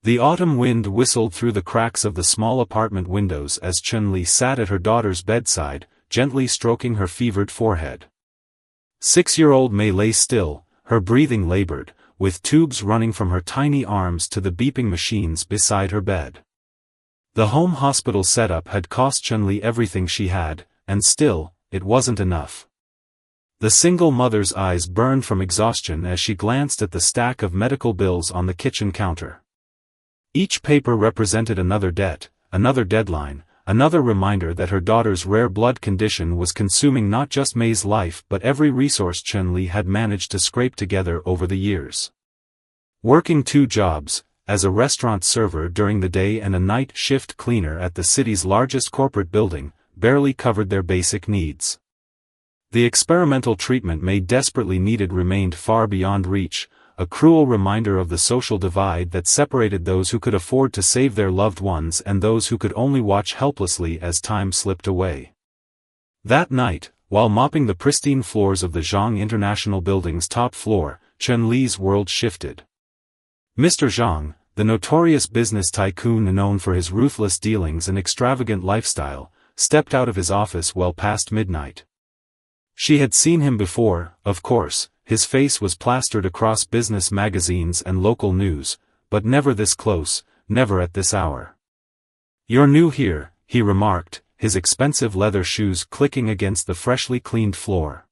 The autumn wind whistled through the cracks of the small apartment windows as Chun-Li sat at her daughter's bedside, gently stroking her fevered forehead. 6-year-old Mei lay still, her breathing labored, with tubes running from her tiny arms to the beeping machines beside her bed. The home hospital setup had cost Chun-Li everything she had, and still, it wasn't enough. The single mother's eyes burned from exhaustion as she glanced at the stack of medical bills on the kitchen counter. Each paper represented another debt, another deadline, another reminder that her daughter's rare blood condition was consuming not just Mei's life but every resource Chun-Li had managed to scrape together over the years. Working 2 jobs, as a restaurant server during the day and a night shift cleaner at the city's largest corporate building, barely covered their basic needs. The experimental treatment Mei desperately needed remained far beyond reach, a cruel reminder of the social divide that separated those who could afford to save their loved ones and those who could only watch helplessly as time slipped away. That night, while mopping the pristine floors of the Zhang International Building's top floor, Chun-Li's world shifted. Mr. Zhang, the notorious business tycoon known for his ruthless dealings and extravagant lifestyle, stepped out of his office well past midnight. She had seen him before, of course. His face was plastered across business magazines and local news, but never this close, never at this hour. "You're new here," he remarked, his expensive leather shoes clicking against the freshly cleaned floor.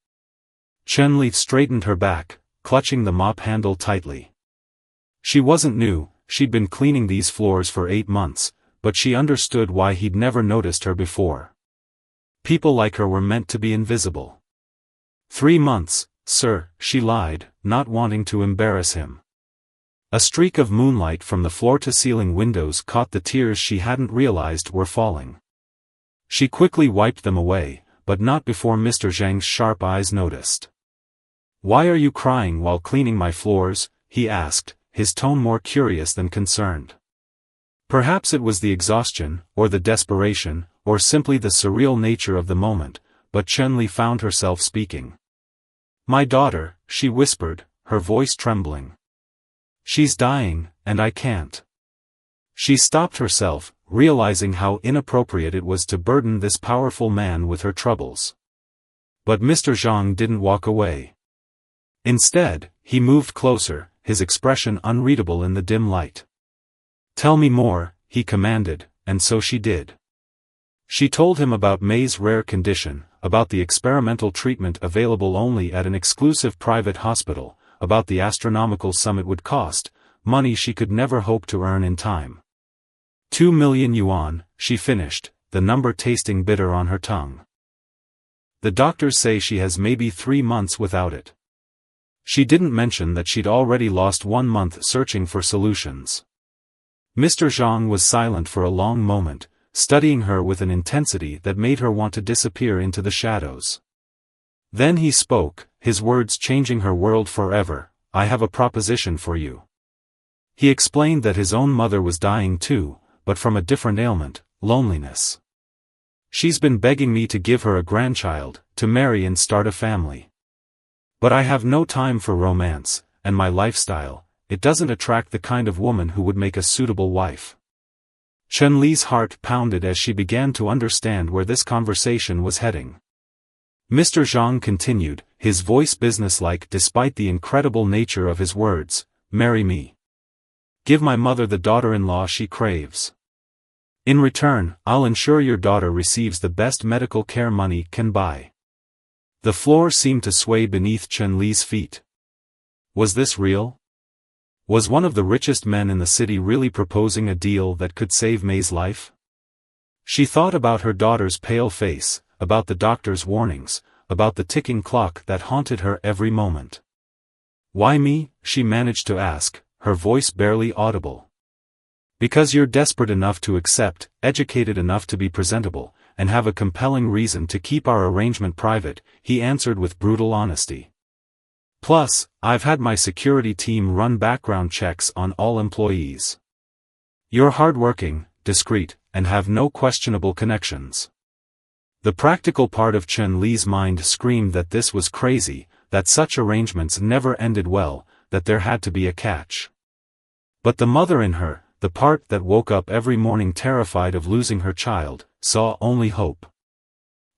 Chun-Li straightened her back, clutching the mop handle tightly. She wasn't new, she'd been cleaning these floors for 8 months, but she understood why he'd never noticed her before. People like her were meant to be invisible. 3 months. "Sir," she lied, not wanting to embarrass him. A streak of moonlight from the floor-to-ceiling windows caught the tears she hadn't realized were falling. She quickly wiped them away, but not before Mr. Zhang's sharp eyes noticed. "Why are you crying while cleaning my floors?" he asked, his tone more curious than concerned. Perhaps it was the exhaustion, or the desperation, or simply the surreal nature of the moment, but Chun-Li found herself speaking. "My daughter," she whispered, her voice trembling. "She's dying, and I can't." She stopped herself, realizing how inappropriate it was to burden this powerful man with her troubles. But Mr. Zhang didn't walk away. Instead, he moved closer, his expression unreadable in the dim light. "Tell me more," he commanded, and so she did. She told him about Mei's rare condition, about the experimental treatment available only at an exclusive private hospital, about the astronomical sum it would cost, money she could never hope to earn in time. 2 million yuan, she finished, the number tasting bitter on her tongue. "The doctors say she has maybe 3 months without it." She didn't mention that she'd already lost 1 month searching for solutions. Mr. Zhang was silent for a long moment, studying her with an intensity that made her want to disappear into the shadows. Then he spoke, his words changing her world forever. "I have a proposition for you." He explained that his own mother was dying too, but from a different ailment, loneliness. "She's been begging me to give her a grandchild, to marry and start a family. But I have no time for romance, and my lifestyle, it doesn't attract the kind of woman who would make a suitable wife." Chun-Li's heart pounded as she began to understand where this conversation was heading. Mr. Zhang continued, his voice businesslike despite the incredible nature of his words, "Marry me. Give my mother the daughter-in-law she craves. In return, I'll ensure your daughter receives the best medical care money can buy." The floor seemed to sway beneath Chun-Li's feet. Was this real? Was one of the richest men in the city really proposing a deal that could save Mei's life? She thought about her daughter's pale face, about the doctor's warnings, about the ticking clock that haunted her every moment. "Why me?" she managed to ask, her voice barely audible. "Because you're desperate enough to accept, educated enough to be presentable, and have a compelling reason to keep our arrangement private," he answered with brutal honesty. "Plus, I've had my security team run background checks on all employees. You're hardworking, discreet, and have no questionable connections." The practical part of Chun-Li's mind screamed that this was crazy, that such arrangements never ended well, that there had to be a catch. But the mother in her, the part that woke up every morning terrified of losing her child, saw only hope.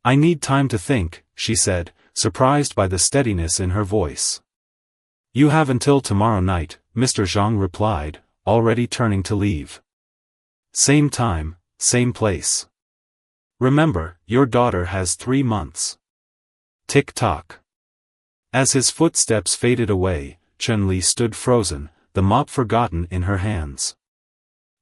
"I need time to think," she said, surprised by the steadiness in her voice. "You have until tomorrow night," Mr. Zhang replied, already turning to leave. "Same time, same place. Remember, your daughter has 3 months." Tick-tock. As his footsteps faded away, Chun-Li stood frozen, the mop forgotten in her hands.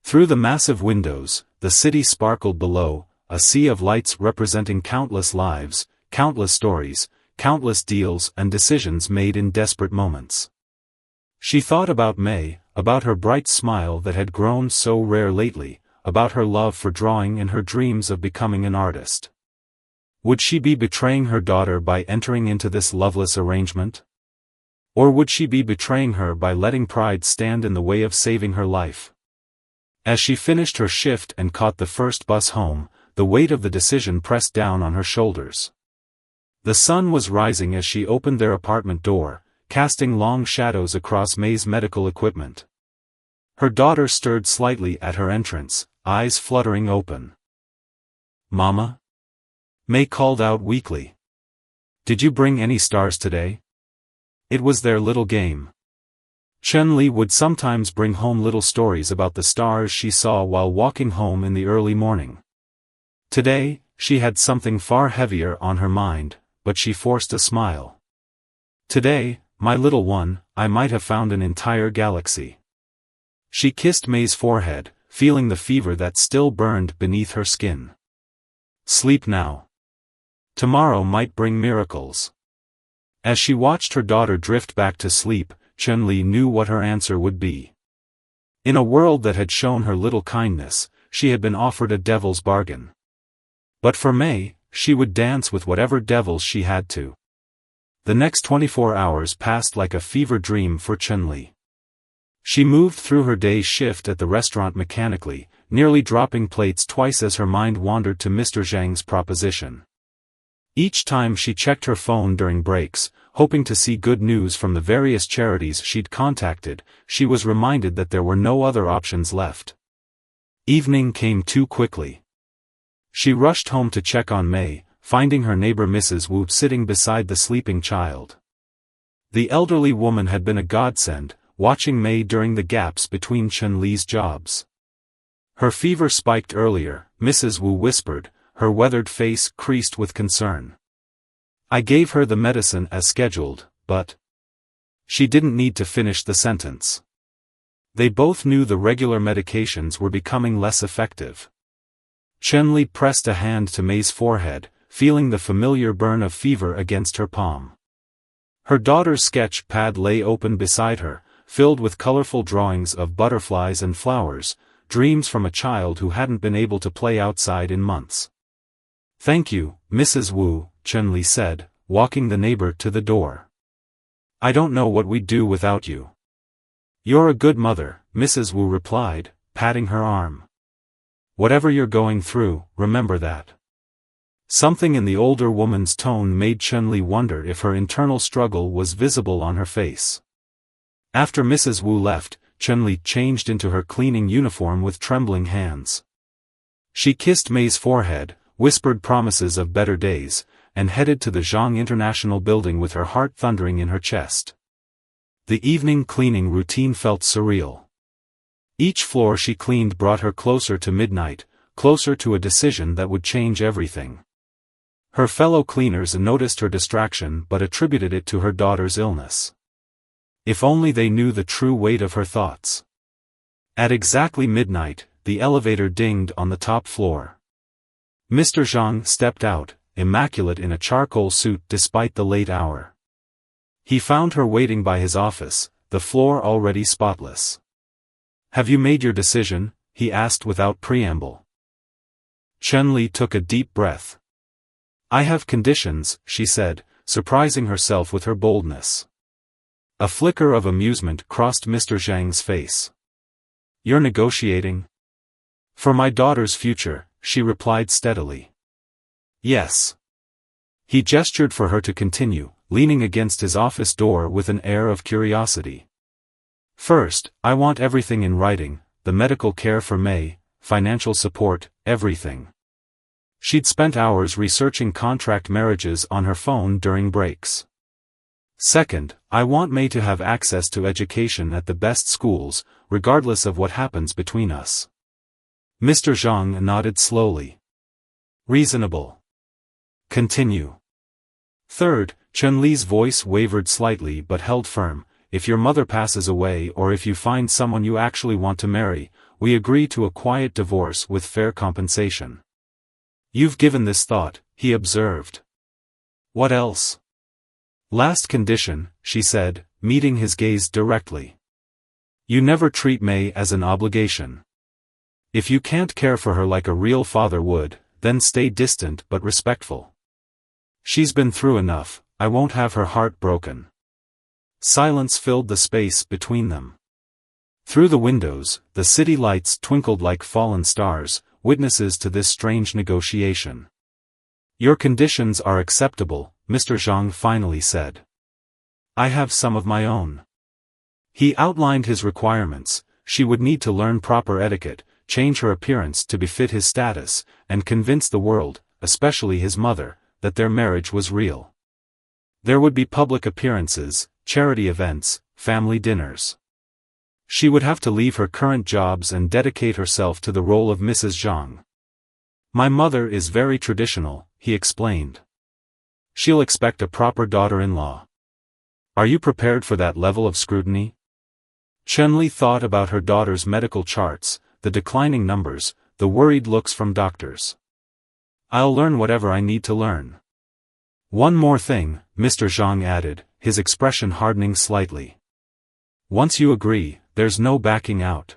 Through the massive windows, the city sparkled below, a sea of lights representing countless lives, countless stories, countless deals and decisions made in desperate moments. She thought about May, about her bright smile that had grown so rare lately, about her love for drawing and her dreams of becoming an artist. Would she be betraying her daughter by entering into this loveless arrangement? Or would she be betraying her by letting pride stand in the way of saving her life? As she finished her shift and caught the first bus home, the weight of the decision pressed down on her shoulders. The sun was rising as she opened their apartment door, casting long shadows across May's medical equipment. Her daughter stirred slightly at her entrance, eyes fluttering open. "Mama?" May called out weakly. "Did you bring any stars today?" It was their little game. Chun-Li would sometimes bring home little stories about the stars she saw while walking home in the early morning. Today, she had something far heavier on her mind, but she forced a smile. "Today, my little one, I might have found an entire galaxy." She kissed May's forehead, feeling the fever that still burned beneath her skin. "Sleep now. Tomorrow might bring miracles." As she watched her daughter drift back to sleep, Chun-Li knew what her answer would be. In a world that had shown her little kindness, she had been offered a devil's bargain. But for May, she would dance with whatever devils she had to. The next 24 hours passed like a fever dream for Chun-Li. She moved through her day's shift at the restaurant mechanically, nearly dropping plates twice as her mind wandered to Mr. Zhang's proposition. Each time she checked her phone during breaks, hoping to see good news from the various charities she'd contacted, she was reminded that there were no other options left. Evening came too quickly. She rushed home to check on May, finding her neighbor Mrs. Wu sitting beside the sleeping child. The elderly woman had been a godsend, watching May during the gaps between Chun-Li's jobs. Her fever spiked earlier, Mrs. Wu whispered, her weathered face creased with concern. "I gave her the medicine as scheduled, but..." She didn't need to finish the sentence. They both knew the regular medications were becoming less effective. Chun-Li pressed a hand to May's forehead, feeling the familiar burn of fever against her palm. Her daughter's sketch pad lay open beside her, filled with colorful drawings of butterflies and flowers, dreams from a child who hadn't been able to play outside in months. "Thank you, Mrs. Wu," Chun-Li said, walking the neighbor to the door. "I don't know what we'd do without you." "You're a good mother," Mrs. Wu replied, patting her arm. "Whatever you're going through, remember that." Something in the older woman's tone made Chun-Li wonder if her internal struggle was visible on her face. After Mrs. Wu left, Chun-Li changed into her cleaning uniform with trembling hands. She kissed May's forehead, whispered promises of better days, and headed to the Zhang International Building with her heart thundering in her chest. The evening cleaning routine felt surreal. Each floor she cleaned brought her closer to midnight, closer to a decision that would change everything. Her fellow cleaners noticed her distraction but attributed it to her daughter's illness. If only they knew the true weight of her thoughts. At exactly midnight, the elevator dinged on the top floor. Mr. Zhang stepped out, immaculate in a charcoal suit despite the late hour. He found her waiting by his office, the floor already spotless. "Have you made your decision?" he asked without preamble. Chun-Li took a deep breath. "I have conditions," she said, surprising herself with her boldness. A flicker of amusement crossed Mr. Zhang's face. "You're negotiating?" "For my daughter's future," she replied steadily. "Yes." He gestured for her to continue, leaning against his office door with an air of curiosity. "First, I want everything in writing, the medical care for May, financial support, everything. She'd spent hours researching contract marriages on her phone during breaks. Second, I want May to have access to education at the best schools, regardless of what happens between us. Mr. Zhang nodded slowly. Reasonable. Continue. Third, Chun-Li's voice wavered slightly but held firm. If your mother passes away or if you find someone you actually want to marry, we agree to a quiet divorce with fair compensation. You've given this thought, he observed. What else? Last condition, she said, meeting his gaze directly. You never treat May as an obligation. If you can't care for her like a real father would, then stay distant but respectful. She's been through enough, I won't have her heart broken. Silence filled the space between them. Through the windows, the city lights twinkled like fallen stars, witnesses to this strange negotiation. Your conditions are acceptable, Mr. Zhang finally said. I have some of my own. He outlined his requirements. She would need to learn proper etiquette, change her appearance to befit his status, and convince the world, especially his mother, that their marriage was real. There would be public appearances, charity events, family dinners. She would have to leave her current jobs and dedicate herself to the role of Mrs. Zhang. My mother is very traditional, he explained. She'll expect a proper daughter-in-law. Are you prepared for that level of scrutiny? Chun-Li thought about her daughter's medical charts, the declining numbers, the worried looks from doctors. I'll learn whatever I need to learn. One more thing, Mr. Zhang added, his expression hardening slightly. Once you agree, there's no backing out.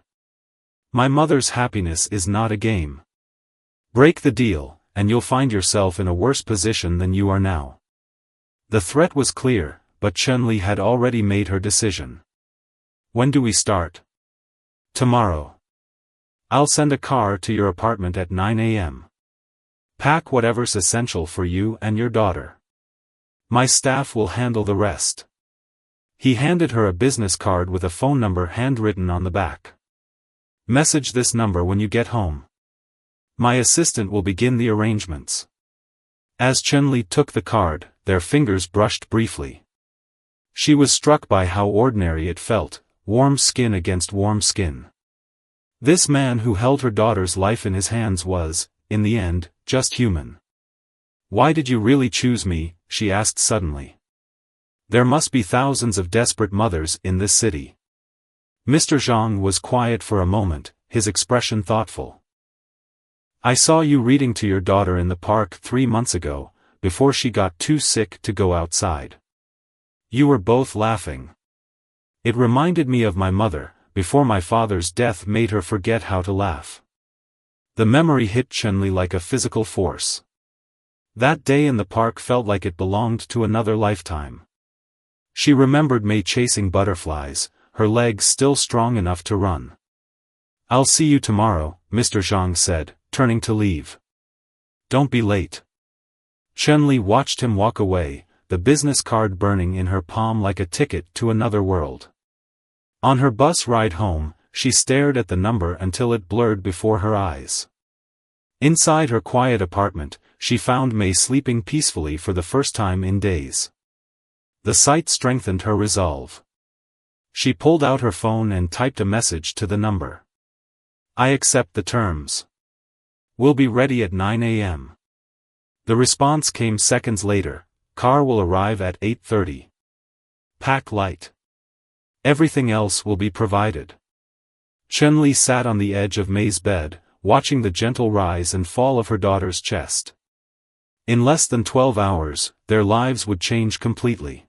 My mother's happiness is not a game. Break the deal, and you'll find yourself in a worse position than you are now. The threat was clear, but Chun-Li had already made her decision. When do we start? Tomorrow. I'll send a car to your apartment at 9 a.m. Pack whatever's essential for you and your daughter. My staff will handle the rest. He handed her a business card with a phone number handwritten on the back. Message this number when you get home. My assistant will begin the arrangements. As Chun-Li took the card, their fingers brushed briefly. She was struck by how ordinary it felt, warm skin against warm skin. This man who held her daughter's life in his hands was, in the end, just human. Why did you really choose me? She asked suddenly. There must be thousands of desperate mothers in this city. Mr. Zhang was quiet for a moment, his expression thoughtful. I saw you reading to your daughter in the park 3 months ago, before she got too sick to go outside. You were both laughing. It reminded me of my mother, before my father's death made her forget how to laugh. The memory hit Chun-Li like a physical force. That day in the park felt like it belonged to another lifetime. She remembered May chasing butterflies, her legs still strong enough to run. I'll see you tomorrow, Mr. Zhang said, turning to leave. Don't be late. Chun-Li watched him walk away, the business card burning in her palm like a ticket to another world. On her bus ride home, she stared at the number until it blurred before her eyes. Inside her quiet apartment, she found May sleeping peacefully for the first time in days. The sight strengthened her resolve. She pulled out her phone and typed a message to the number. I accept the terms. We'll be ready at 9 a.m. The response came seconds later. Car will arrive at 8:30. Pack light. Everything else will be provided. Chun-Li sat on the edge of May's bed, watching the gentle rise and fall of her daughter's chest. In less than 12 hours, their lives would change completely.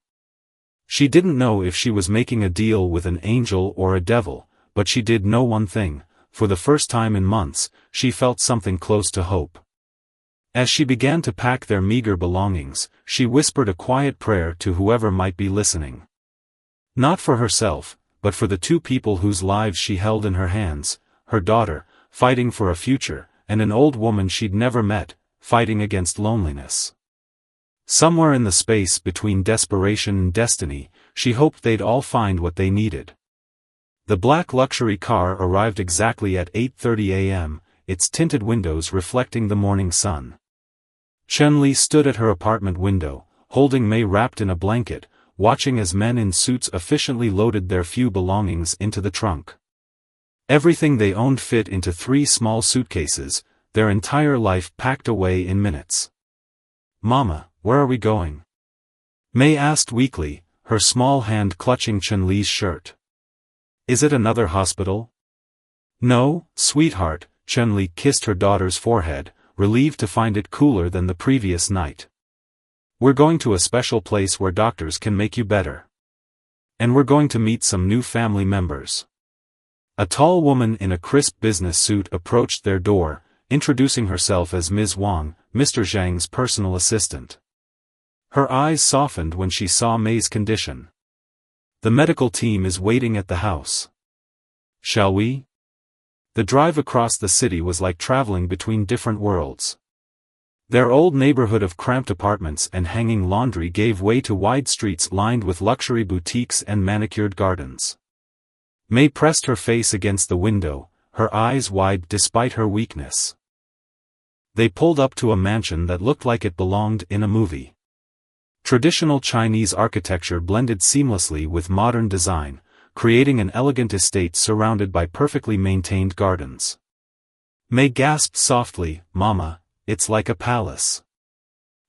She didn't know if she was making a deal with an angel or a devil, but she did know one thing: for the first time in months, she felt something close to hope. As she began to pack their meager belongings, she whispered a quiet prayer to whoever might be listening. Not for herself, but for the two people whose lives she held in her hands, her daughter, fighting for a future, and an old woman she'd never met, fighting against loneliness. Somewhere in the space between desperation and destiny, she hoped they'd all find what they needed. The black luxury car arrived exactly at 8:30 a.m., its tinted windows reflecting the morning sun. Chun-Li stood at her apartment window, holding May wrapped in a blanket, watching as men in suits efficiently loaded their few belongings into the trunk. Everything they owned fit into 3 small suitcases, their entire life packed away in minutes. "Mama, where are we going?" May asked weakly, her small hand clutching Chun-Li's shirt. "Is it another hospital?" "No, sweetheart," Chun-Li kissed her daughter's forehead, relieved to find it cooler than the previous night. "We're going to a special place where doctors can make you better. And we're going to meet some new family members." A tall woman in a crisp business suit approached their door, introducing herself as Ms. Wang, Mr. Zhang's personal assistant. Her eyes softened when she saw May's condition. "The medical team is waiting at the house. Shall we?" The drive across the city was like traveling between different worlds. Their old neighborhood of cramped apartments and hanging laundry gave way to wide streets lined with luxury boutiques and manicured gardens. May pressed her face against the window, her eyes wide despite her weakness. They pulled up to a mansion that looked like it belonged in a movie. Traditional Chinese architecture blended seamlessly with modern design, creating an elegant estate surrounded by perfectly maintained gardens. May gasped softly, "Mama, it's like a palace."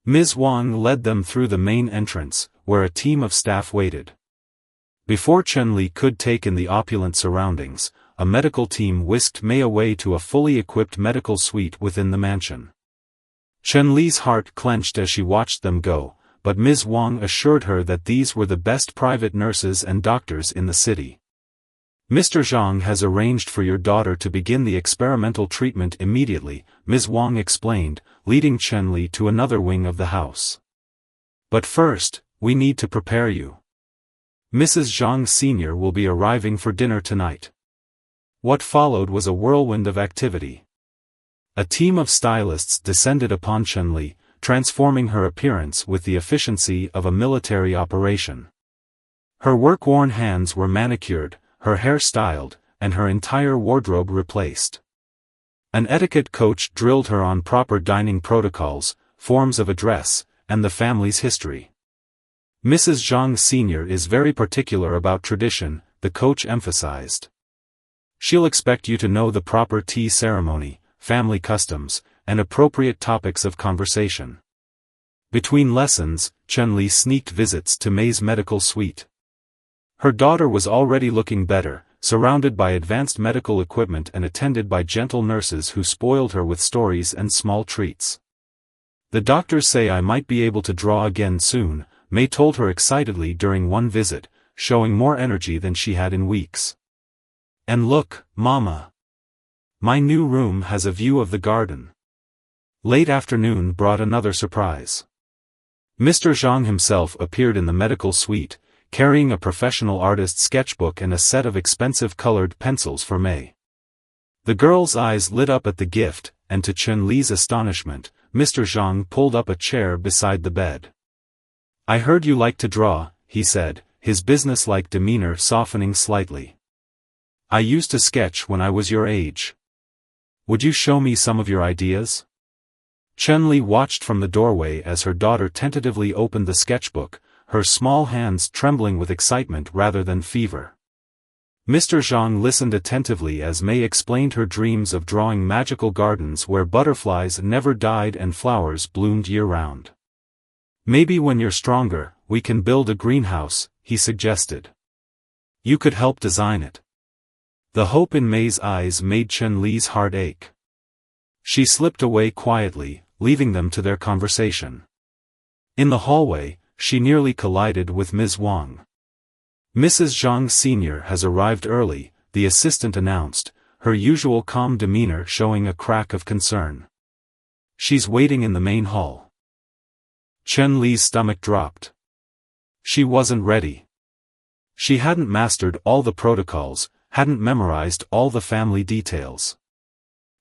Ms. Wang led them through the main entrance, where a team of staff waited. Before Chun-Li could take in the opulent surroundings, a medical team whisked May away to a fully equipped medical suite within the mansion. Chun-Li's heart clenched as she watched them go, but Ms. Wang assured her that these were the best private nurses and doctors in the city. "Mr. Zhang has arranged for your daughter to begin the experimental treatment immediately," Ms. Wang explained, leading Chun-Li to another wing of the house. "But first, we need to prepare you. Mrs. Zhang Sr. will be arriving for dinner tonight." What followed was a whirlwind of activity. A team of stylists descended upon Chun-Li, transforming her appearance with the efficiency of a military operation. Her work-worn hands were manicured, her hair styled, and her entire wardrobe replaced. An etiquette coach drilled her on proper dining protocols, forms of address, and the family's history. "Mrs. Zhang Sr. is very particular about tradition," the coach emphasized. "She'll expect you to know the proper tea ceremony, family customs, and appropriate topics of conversation." Between lessons, Chun-Li sneaked visits to May's medical suite. Her daughter was already looking better, surrounded by advanced medical equipment and attended by gentle nurses who spoiled her with stories and small treats. "The doctors say I might be able to draw again soon," May told her excitedly during one visit, showing more energy than she had in weeks. "And look, Mama. My new room has a view of the garden." Late afternoon brought another surprise. Mr. Zhang himself appeared in the medical suite, carrying a professional artist's sketchbook and a set of expensive colored pencils for May. The girl's eyes lit up at the gift, and to Chun-Li's astonishment, Mr. Zhang pulled up a chair beside the bed. "I heard you like to draw," he said, his business-like demeanor softening slightly. "I used to sketch when I was your age. Would you show me some of your ideas?" Chun-Li watched from the doorway as her daughter tentatively opened the sketchbook, her small hands trembling with excitement rather than fever. Mr. Zhang listened attentively as May explained her dreams of drawing magical gardens where butterflies never died and flowers bloomed year-round. "Maybe when you're stronger, we can build a greenhouse," he suggested. "You could help design it." The hope in May's eyes made Chun-Li's heart ache. She slipped away quietly, leaving them to their conversation. In the hallway, she nearly collided with Ms. Wang. "Mrs. Zhang Sr. has arrived early," the assistant announced, her usual calm demeanor showing a crack of concern. "She's waiting in the main hall." Chun-Li's stomach dropped. She wasn't ready. She hadn't mastered all the protocols, hadn't memorized all the family details.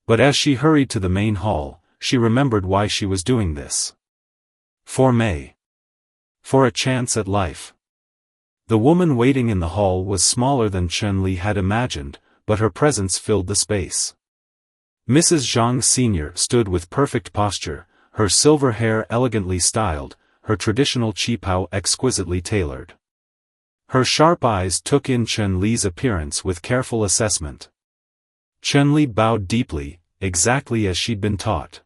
But as she hurried to the main hall, she remembered why she was doing this. For May. For a chance at life. The woman waiting in the hall was smaller than Chun-Li had imagined, but her presence filled the space. Mrs. Zhang Sr. stood with perfect posture, her silver hair elegantly styled, her traditional qipao exquisitely tailored. Her sharp eyes took in Chun-Li's appearance with careful assessment. Chun-Li bowed deeply, exactly as she'd been taught.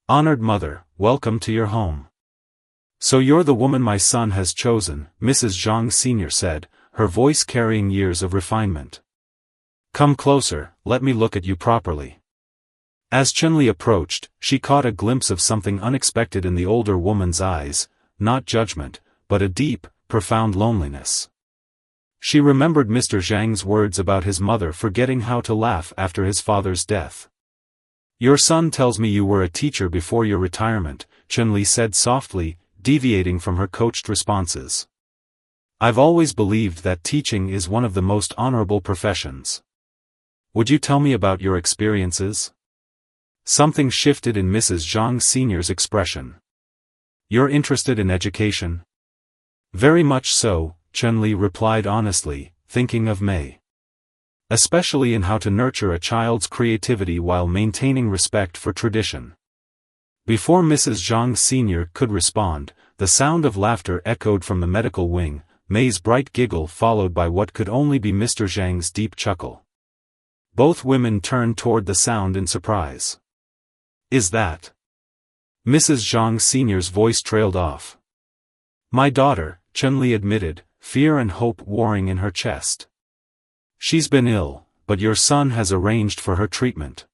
"Honored mother, welcome to your home." "So you're the woman my son has chosen," Mrs. Zhang Sr. said, her voice carrying years of refinement. "Come closer, let me look at you properly." As Chun-Li approached, she caught a glimpse of something unexpected in the older woman's eyes, not judgment, but a deep, profound loneliness. She remembered Mr. Zhang's words about his mother forgetting how to laugh after his father's death. "Your son tells me you were a teacher before your retirement," Chun-Li said softly, deviating from her coached responses. "I've always believed that teaching is one of the most honorable professions. Would you tell me about your experiences?" Something shifted in Mrs. Zhang Sr.'s expression. "You're interested in education?" "Very much so," Chun-Li replied honestly, thinking of Mei. "Especially in how to nurture a child's creativity while maintaining respect for tradition." Before Mrs. Zhang Sr. could respond, the sound of laughter echoed from the medical wing, Mei's bright giggle followed by what could only be Mr. Zhang's deep chuckle. Both women turned toward the sound in surprise. "Is that?" Mrs. Zhang Sr.'s voice trailed off. "My daughter," Chun-Li admitted, fear and hope warring in her chest. "She's been ill, but your son has arranged for her treatment.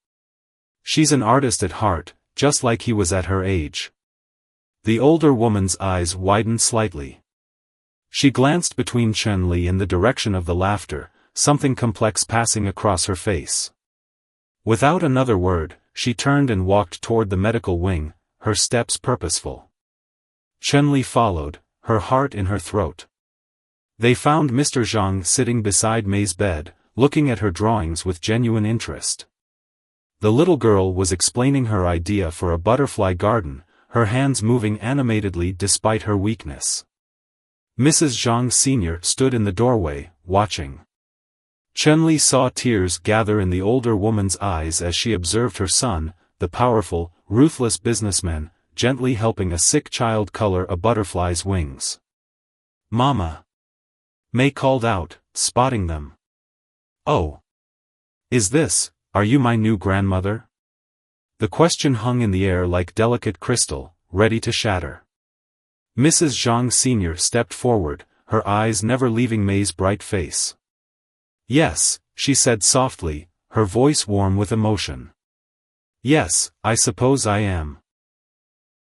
She's an artist at heart, just like he was at her age." The older woman's eyes widened slightly. She glanced between Chun-Li and the direction of the laughter, something complex passing across her face. Without another word, she turned and walked toward the medical wing, her steps purposeful. Chun-Li followed, her heart in her throat. They found Mr. Zhang sitting beside Mei's bed, looking at her drawings with genuine interest. The little girl was explaining her idea for a butterfly garden, her hands moving animatedly despite her weakness. Mrs. Zhang Sr. stood in the doorway, watching. Chun-Li saw tears gather in the older woman's eyes as she observed her son, the powerful, ruthless businessman, gently helping a sick child color a butterfly's wings. "Mama!" Mei called out, spotting them. "Oh! Are you my new grandmother?" The question hung in the air like delicate crystal, ready to shatter. Mrs. Zhang Sr. stepped forward, her eyes never leaving Mei's bright face. "Yes," she said softly, her voice warm with emotion. "Yes, I suppose I am."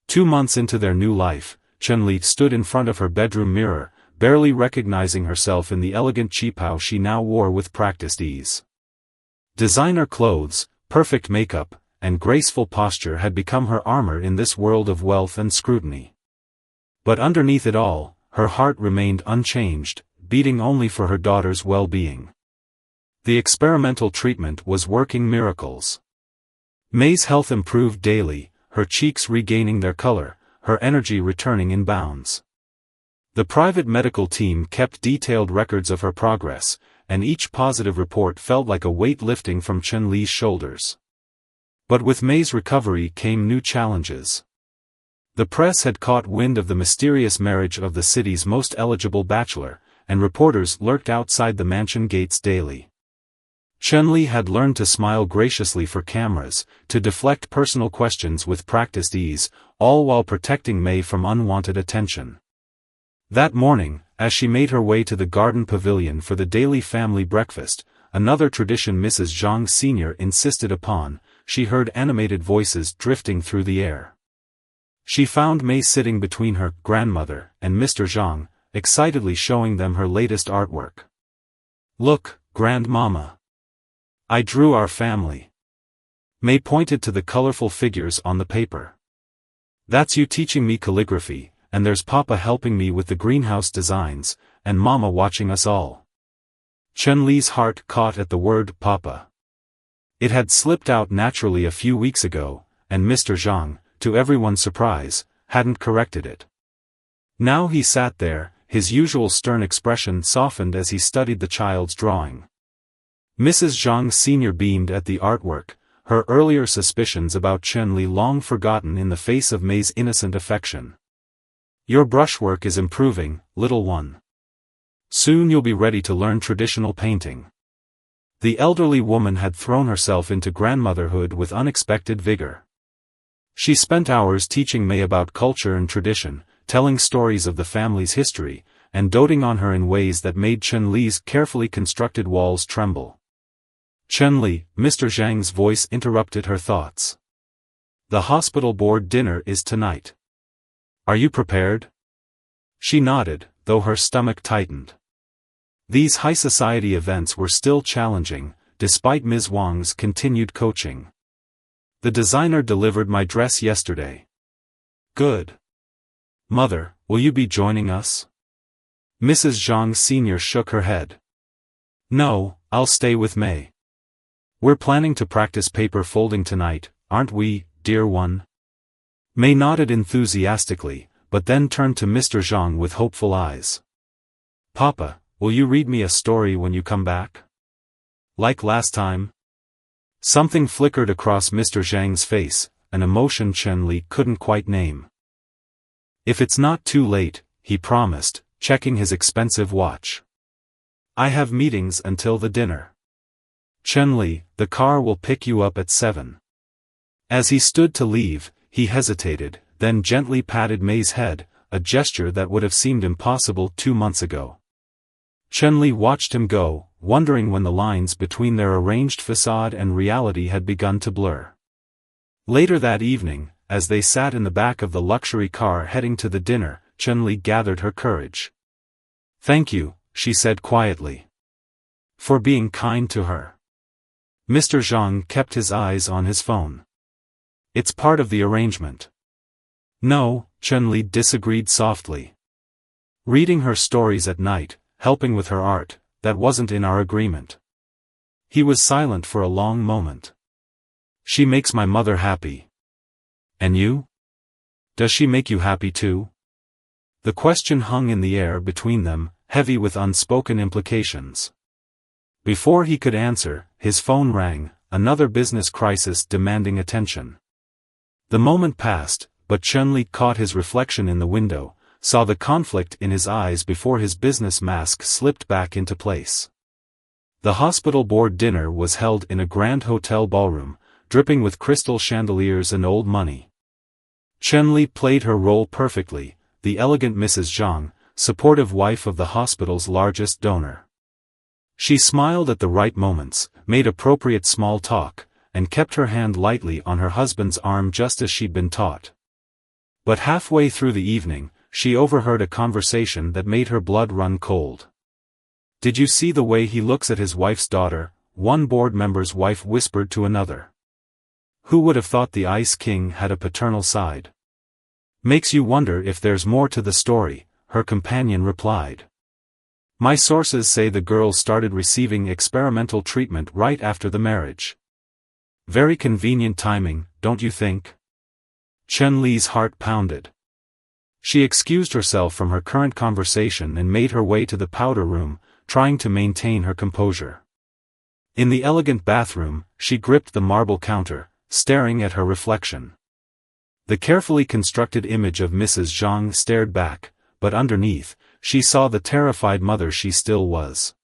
2 months into their new life, Chun-Li stood in front of her bedroom mirror, barely recognizing herself in the elegant qipao she now wore with practiced ease. Designer clothes, perfect makeup, and graceful posture had become her armor in this world of wealth and scrutiny. But underneath it all, her heart remained unchanged, beating only for her daughter's well-being. The experimental treatment was working miracles. Mei's health improved daily, her cheeks regaining their color, her energy returning in bounds. The private medical team kept detailed records of her progress, and each positive report felt like a weight lifting from Chun-Li's shoulders. But with Mei's recovery came new challenges. The press had caught wind of the mysterious marriage of the city's most eligible bachelor, and reporters lurked outside the mansion gates daily. Chun-Li had learned to smile graciously for cameras, to deflect personal questions with practiced ease, all while protecting Mei from unwanted attention. That morning, as she made her way to the garden pavilion for the daily family breakfast, another tradition Mrs. Zhang Sr. insisted upon, she heard animated voices drifting through the air. She found Mei sitting between her grandmother and Mr. Zhang, excitedly showing them her latest artwork. "Look, Grandmama. I drew our family." Mei pointed to the colorful figures on the paper. "That's you teaching me calligraphy, and there's Papa helping me with the greenhouse designs, and Mama watching us all." Chun-Li's heart caught at the word Papa. It had slipped out naturally a few weeks ago, and Mr. Zhang, to everyone's surprise, hadn't corrected it. Now he sat there, his usual stern expression softened as he studied the child's drawing. Mrs. Zhang Sr. beamed at the artwork, her earlier suspicions about Chun-Li long forgotten in the face of May's innocent affection. "Your brushwork is improving, little one. Soon you'll be ready to learn traditional painting." The elderly woman had thrown herself into grandmotherhood with unexpected vigor. She spent hours teaching May about culture and tradition, telling stories of the family's history, and doting on her in ways that made Chun-Li's carefully constructed walls tremble. "Chun-Li," Mr. Zhang's voice interrupted her thoughts. "The hospital board dinner is tonight. Are you prepared?" She nodded, though her stomach tightened. These high-society events were still challenging, despite Ms. Wang's continued coaching. "The designer delivered my dress yesterday." "Good. Mother, will you be joining us?" Mrs. Zhang Sr. shook her head. "No, I'll stay with May. We're planning to practice paper folding tonight, aren't we, dear one?" May nodded enthusiastically, but then turned to Mr. Zhang with hopeful eyes. "Papa, will you read me a story when you come back? Like last time?" Something flickered across Mr. Zhang's face, an emotion Chun-Li couldn't quite name. "If it's not too late," he promised, checking his expensive watch. "I have meetings until the dinner. Chun-Li, the car will pick you up at 7. As he stood to leave, he hesitated, then gently patted May's head, a gesture that would have seemed impossible 2 months ago. Chun-Li watched him go, wondering when the lines between their arranged facade and reality had begun to blur. Later that evening, as they sat in the back of the luxury car heading to the dinner, Chun-Li gathered her courage. "Thank you," she said quietly. "For being kind to her." Mr. Zhang kept his eyes on his phone. "It's part of the arrangement." "No," Chun-Li disagreed softly. "Reading her stories at night, helping with her art, that wasn't in our agreement." He was silent for a long moment. "She makes my mother happy. And you? Does she make you happy too?" The question hung in the air between them, heavy with unspoken implications. Before he could answer, his phone rang, another business crisis demanding attention. The moment passed, but Chun-Li caught his reflection in the window, saw the conflict in his eyes before his business mask slipped back into place. The hospital board dinner was held in a grand hotel ballroom, dripping with crystal chandeliers and old money. Chun-Li played her role perfectly, the elegant Mrs. Zhang, supportive wife of the hospital's largest donor. She smiled at the right moments, made appropriate small talk, and kept her hand lightly on her husband's arm just as she'd been taught. But halfway through the evening, she overheard a conversation that made her blood run cold. "Did you see the way he looks at his wife's daughter?" one board member's wife whispered to another. "Who would have thought the Ice King had a paternal side?" "Makes you wonder if there's more to the story," her companion replied. "My sources say the girl started receiving experimental treatment right after the marriage. Very convenient timing, don't you think?" Chun-Li's heart pounded. She excused herself from her current conversation and made her way to the powder room, trying to maintain her composure. In the elegant bathroom, she gripped the marble counter, staring at her reflection. The carefully constructed image of Mrs. Zhang stared back, but underneath, she saw the terrified mother she still was.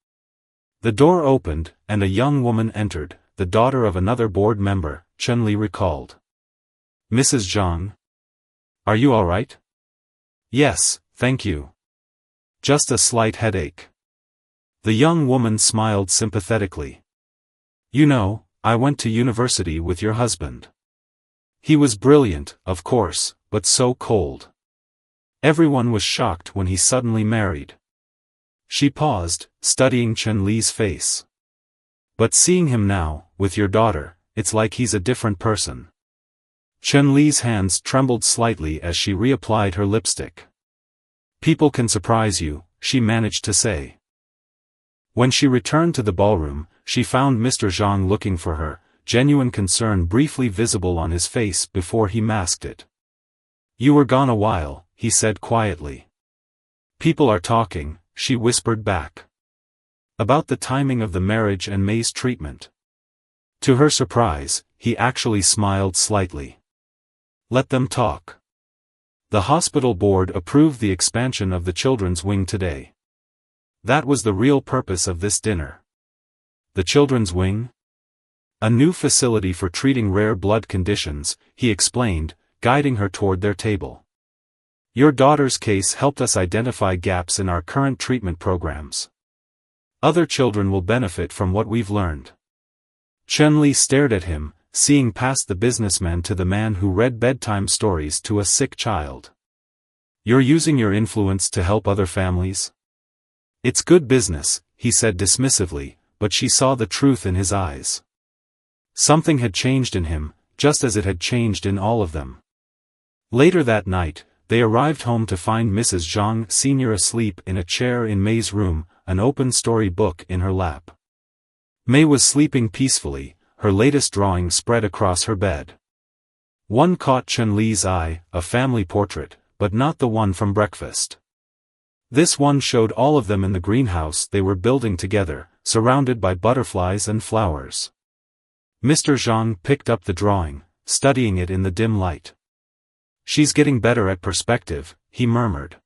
The door opened, and a young woman entered, the daughter of another board member, Chun-Li recalled. "Mrs. Zhang? Are you all right?" "Yes, thank you. Just a slight headache." The young woman smiled sympathetically. "You know, I went to university with your husband. He was brilliant, of course, but so cold. Everyone was shocked when he suddenly married." She paused, studying Chun-Li's face. "But seeing him now, with your daughter, it's like he's a different person." Chun-Li's hands trembled slightly as she reapplied her lipstick. "People can surprise you," she managed to say. When she returned to the ballroom, she found Mr. Zhang looking for her, genuine concern briefly visible on his face before he masked it. "You were gone a while," he said quietly. People are talking, she whispered back. About the timing of the marriage and May's treatment. To her surprise, he actually smiled slightly. Let them talk. The hospital board approved the expansion of the children's wing today. That was the real purpose of this dinner. The children's wing? A new facility for treating rare blood conditions, he explained, guiding her toward their table. Your daughter's case helped us identify gaps in our current treatment programs. Other children will benefit from what we've learned. Chun-Li stared at him, seeing past the businessman to the man who read bedtime stories to a sick child. You're using your influence to help other families? It's good business, he said dismissively, but she saw the truth in his eyes. Something had changed in him, just as it had changed in all of them. Later that night, they arrived home to find Mrs. Zhang Sr. asleep in a chair in May's room, an open story book in her lap. May was sleeping peacefully, her latest drawing spread across her bed. One caught Chun-Li's eye, a family portrait, but not the one from breakfast. This one showed all of them in the greenhouse they were building together, surrounded by butterflies and flowers. Mr. Zhang picked up the drawing, studying it in the dim light. She's getting better at perspective, he murmured.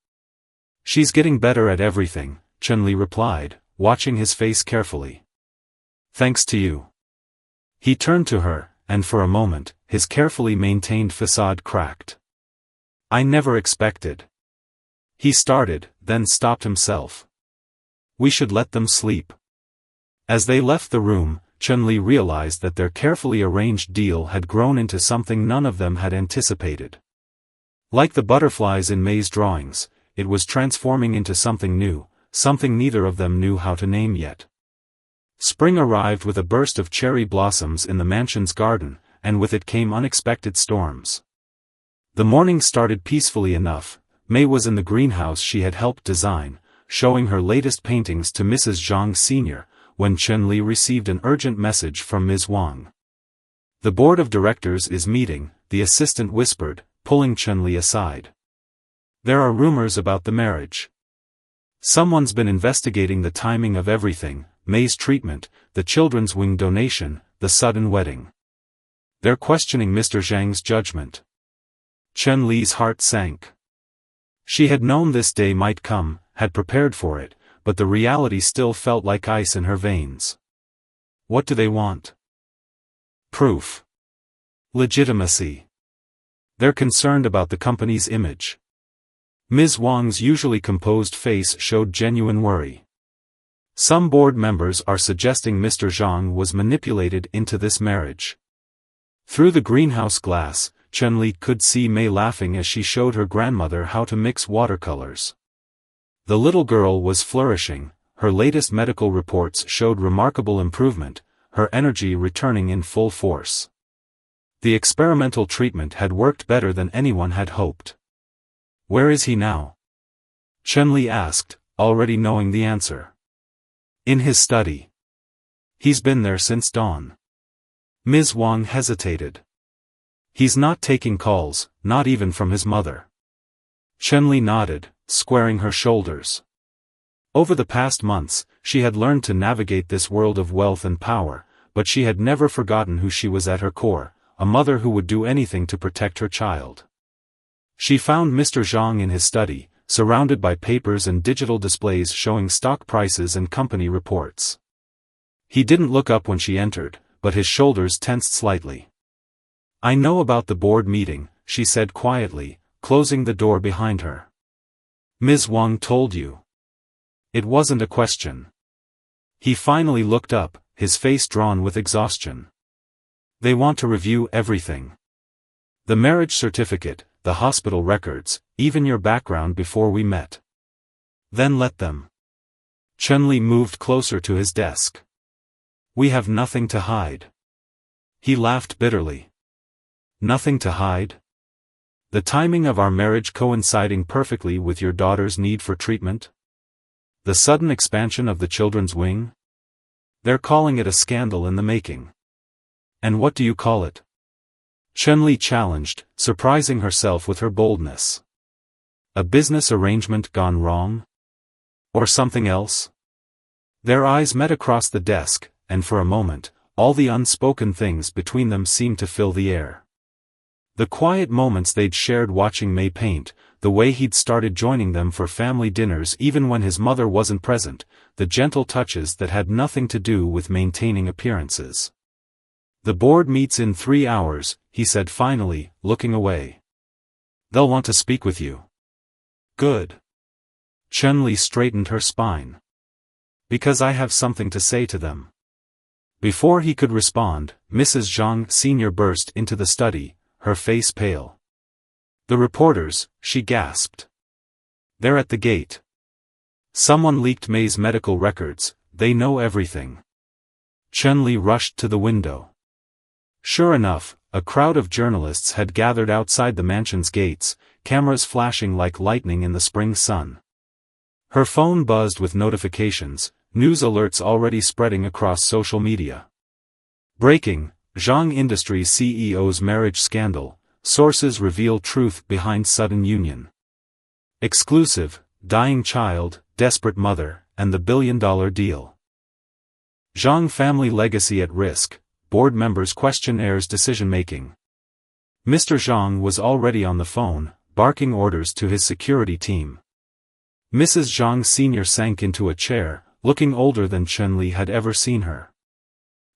She's getting better at everything, Chun-Li replied, watching his face carefully. Thanks to you. He turned to her, and for a moment, his carefully maintained facade cracked. I never expected. He started, then stopped himself. We should let them sleep. As they left the room, Chun-Li realized that their carefully arranged deal had grown into something none of them had anticipated. Like the butterflies in May's drawings, it was transforming into something new, something neither of them knew how to name yet. Spring arrived with a burst of cherry blossoms in the mansion's garden, and with it came unexpected storms. The morning started peacefully enough. May was in the greenhouse she had helped design, showing her latest paintings to Mrs. Zhang Sr., when Chun-Li received an urgent message from Ms. Wang. The board of directors is meeting, the assistant whispered, pulling Chun-Li aside. There are rumors about the marriage. Someone's been investigating the timing of everything, May's treatment, the children's wing donation, the sudden wedding. They're questioning Mr. Zhang's judgment. Chun-Li's heart sank. She had known this day might come, had prepared for it, but the reality still felt like ice in her veins. What do they want? Proof. Legitimacy. They're concerned about the company's image. Ms. Wang's usually composed face showed genuine worry. Some board members are suggesting Mr. Zhang was manipulated into this marriage. Through the greenhouse glass, Chun-Li could see May laughing as she showed her grandmother how to mix watercolors. The little girl was flourishing, her latest medical reports showed remarkable improvement, her energy returning in full force. The experimental treatment had worked better than anyone had hoped. Where is he now? Chun-Li asked, already knowing the answer. In his study. He's been there since dawn. Ms. Wang hesitated. He's not taking calls, not even from his mother. Chun-Li nodded, squaring her shoulders. Over the past months, she had learned to navigate this world of wealth and power, but she had never forgotten who she was at her core, a mother who would do anything to protect her child. She found Mr. Zhang in his study, surrounded by papers and digital displays showing stock prices and company reports. He didn't look up when she entered, but his shoulders tensed slightly. I know about the board meeting, she said quietly, closing the door behind her. Ms. Wang told you. It wasn't a question. He finally looked up, his face drawn with exhaustion. They want to review everything. The marriage certificate, the hospital records, even your background before we met. Then let them. Chun-Li moved closer to his desk. We have nothing to hide. He laughed bitterly. Nothing to hide? The timing of our marriage coinciding perfectly with your daughter's need for treatment? The sudden expansion of the children's wing? They're calling it a scandal in the making. And what do you call it? Chun-Li challenged, surprising herself with her boldness. A business arrangement gone wrong? Or something else? Their eyes met across the desk, and for a moment, all the unspoken things between them seemed to fill the air. The quiet moments they'd shared watching May paint, the way he'd started joining them for family dinners even when his mother wasn't present, the gentle touches that had nothing to do with maintaining appearances. "The board meets in 3 hours," he said finally, looking away. "They'll want to speak with you." "Good." Chun-Li straightened her spine. "Because I have something to say to them." Before he could respond, Mrs. Zhang Sr. burst into the study, her face pale. "The reporters," she gasped. "They're at the gate. Someone leaked May's medical records, they know everything." Chun-Li rushed to the window. Sure enough, a crowd of journalists had gathered outside the mansion's gates, cameras flashing like lightning in the spring sun. Her phone buzzed with notifications, news alerts already spreading across social media. Breaking: Zhang Industries CEO's marriage scandal, sources reveal truth behind sudden union. Exclusive: dying child, desperate mother, and the billion-dollar deal. Zhang family legacy at risk, board members question heir's decision-making. Mr. Zhang was already on the phone, barking orders to his security team. Mrs. Zhang Sr. sank into a chair, looking older than Chun-Li had ever seen her.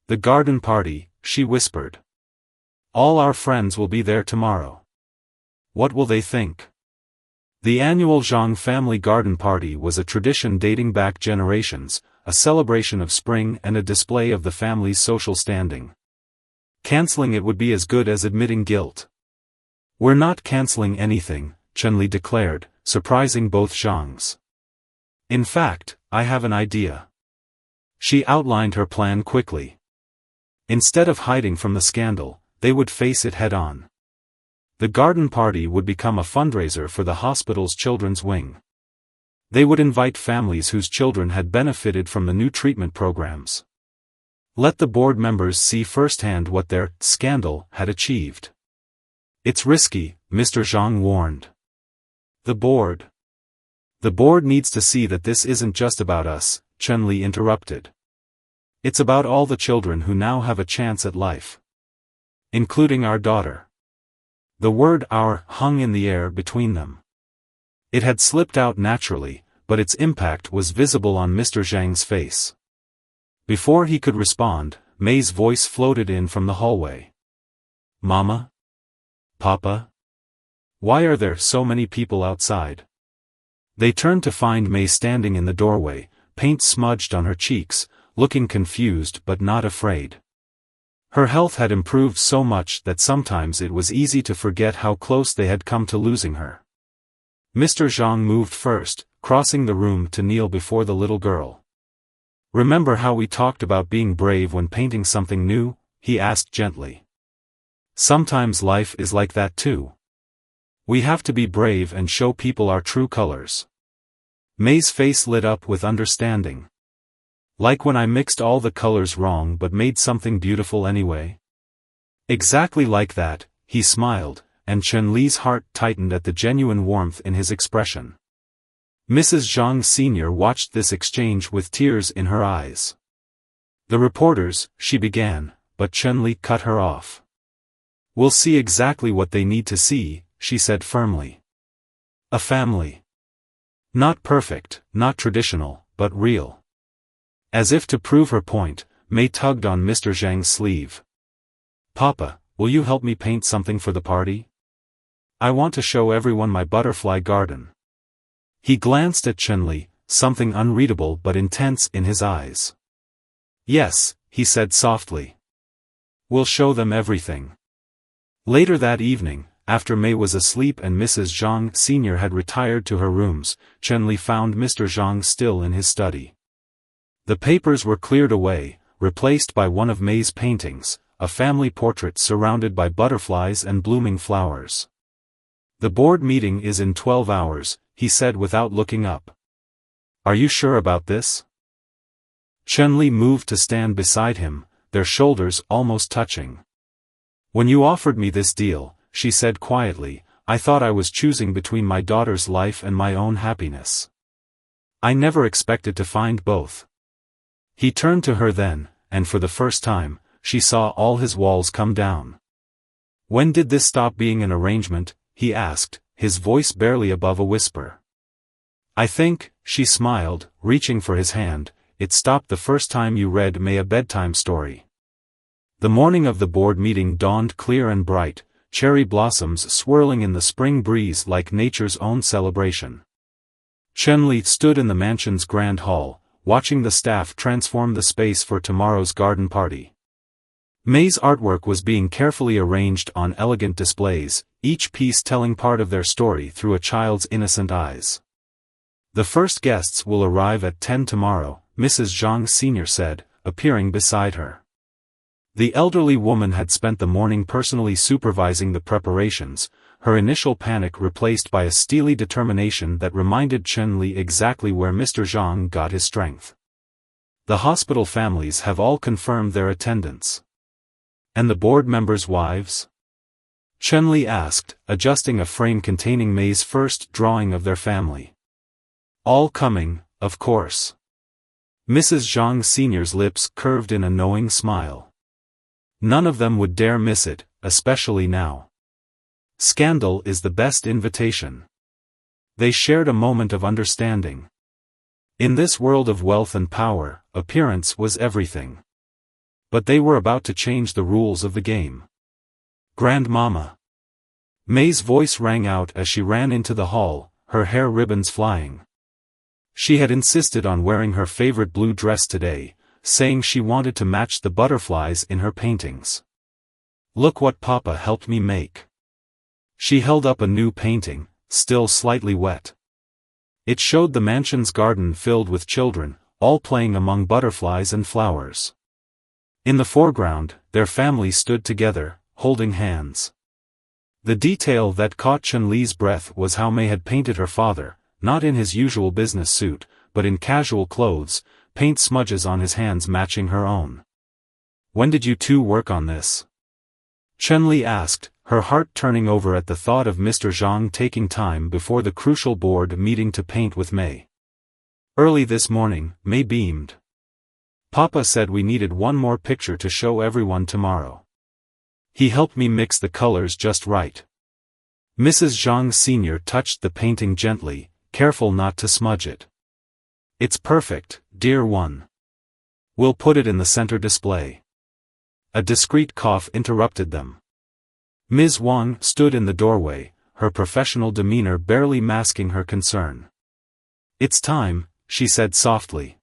"The garden party," she whispered. "All our friends will be there tomorrow. What will they think?" The annual Zhang family garden party was a tradition dating back generations, a celebration of spring and a display of the family's social standing. Canceling it would be as good as admitting guilt. "We're not canceling anything," Chun-Li declared, surprising both Zhangs. "In fact, I have an idea." She outlined her plan quickly. Instead of hiding from the scandal, they would face it head-on. The garden party would become a fundraiser for the hospital's children's wing. They would invite families whose children had benefited from the new treatment programs. Let the board members see firsthand what their scandal had achieved. "It's risky," Mr. Zhang warned. The board needs to see that this isn't just about us," Chun-Li interrupted. "It's about all the children who now have a chance at life. Including our daughter." The word "our" hung in the air between them. It had slipped out naturally, but its impact was visible on Mr. Zhang's face. Before he could respond, May's voice floated in from the hallway. "Mama? Papa? Why are there so many people outside?" They turned to find May standing in the doorway, paint smudged on her cheeks, looking confused but not afraid. Her health had improved so much that sometimes it was easy to forget how close they had come to losing her. Mr. Zhang moved first, crossing the room to kneel before the little girl. "Remember how we talked about being brave when painting something new?" he asked gently. "Sometimes life is like that too. We have to be brave and show people our true colors." May's face lit up with understanding. "Like when I mixed all the colors wrong but made something beautiful anyway?" "Exactly like that," he smiled, and Chun-Li's heart tightened at the genuine warmth in his expression. Mrs. Zhang Sr. watched this exchange with tears in her eyes. "The reporters," she began, but Chun-Li cut her off. "We'll see exactly what they need to see," she said firmly. "A family. Not perfect, not traditional, but real." As if to prove her point, May tugged on Mr. Zhang's sleeve. "Papa, will you help me paint something for the party? I want to show everyone my butterfly garden." He glanced at Chun-Li, something unreadable but intense in his eyes. "Yes," he said softly. "We'll show them everything." Later that evening, after May was asleep and Mrs. Zhang Sr. had retired to her rooms, Chun-Li found Mr. Zhang still in his study. The papers were cleared away, replaced by one of May's paintings, a family portrait surrounded by butterflies and blooming flowers. "The board meeting is in 12 hours, he said without looking up. "Are you sure about this?" Chun-Li moved to stand beside him, their shoulders almost touching. "When you offered me this deal," she said quietly, "I thought I was choosing between my daughter's life and my own happiness. I never expected to find both. He turned to her then, and for the first time, she saw all his walls come down. When did this stop being an arrangement? He asked, his voice barely above a whisper. I think, she smiled, reaching for his hand, it stopped the first time you read May a bedtime story. The morning of the board meeting dawned clear and bright, cherry blossoms swirling in the spring breeze like nature's own celebration. Chun-Li stood in the mansion's grand hall, watching the staff transform the space for tomorrow's garden party. May's artwork was being carefully arranged on elegant displays, each piece telling part of their story through a child's innocent eyes. The first guests will arrive at 10 tomorrow, Mrs. Zhang Sr. said, appearing beside her. The elderly woman had spent the morning personally supervising the preparations, her initial panic replaced by a steely determination that reminded Chun-Li exactly where Mr. Zhang got his strength. The hospital families have all confirmed their attendance. And the board members' wives? Chun-Li asked, adjusting a frame containing May's first drawing of their family. All coming, of course. Mrs. Zhang Sr.'s lips curved in a knowing smile. None of them would dare miss it, especially now. Scandal is the best invitation. They shared a moment of understanding. In this world of wealth and power, appearance was everything. But they were about to change the rules of the game. Grandmama. May's voice rang out as she ran into the hall, her hair ribbons flying. She had insisted on wearing her favorite blue dress today, saying she wanted to match the butterflies in her paintings. Look what Papa helped me make. She held up a new painting, still slightly wet. It showed the mansion's garden filled with children, all playing among butterflies and flowers. In the foreground, their family stood together, holding hands. The detail that caught Chun-Li's breath was how May had painted her father, not in his usual business suit, but in casual clothes, paint smudges on his hands matching her own. When did you two work on this? Chun-Li asked, her heart turning over at the thought of Mr. Zhang taking time before the crucial board meeting to paint with May. Early this morning, May beamed. Papa said we needed one more picture to show everyone tomorrow. He helped me mix the colors just right. Mrs. Zhang Sr. touched the painting gently, careful not to smudge it. It's perfect, dear one. We'll put it in the center display. A discreet cough interrupted them. Ms. Wang stood in the doorway, her professional demeanor barely masking her concern. It's time, she said softly.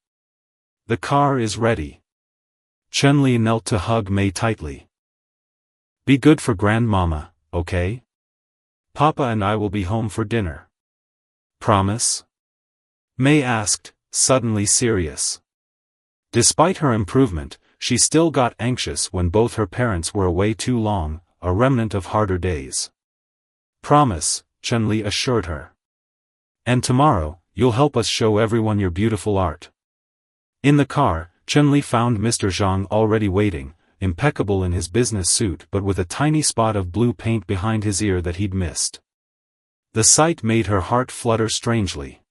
The car is ready. Chun-Li knelt to hug May tightly. Be good for Grandmama, okay? Papa and I will be home for dinner. Promise? May asked, suddenly serious. Despite her improvement, she still got anxious when both her parents were away too long, a remnant of harder days. Promise, Chun-Li assured her. And tomorrow, you'll help us show everyone your beautiful art. In the car, Chun-Li found Mr. Zhang already waiting, impeccable in his business suit but with a tiny spot of blue paint behind his ear that he'd missed. The sight made her heart flutter strangely.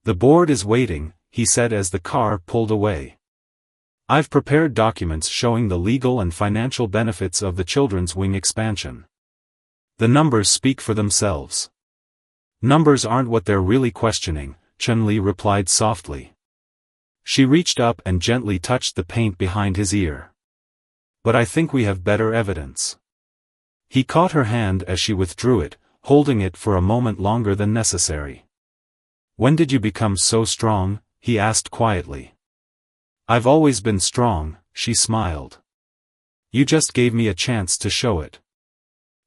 The board is waiting, he said as the car pulled away. I've prepared documents showing the legal and financial benefits of the children's wing expansion. The numbers speak for themselves. Numbers aren't what they're really questioning, Chun-Li replied softly. She reached up and gently touched the paint behind his ear. But I think we have better evidence. He caught her hand as she withdrew it, holding it for a moment longer than necessary. When did you become so strong? He asked quietly. I've always been strong, she smiled. You just gave me a chance to show it.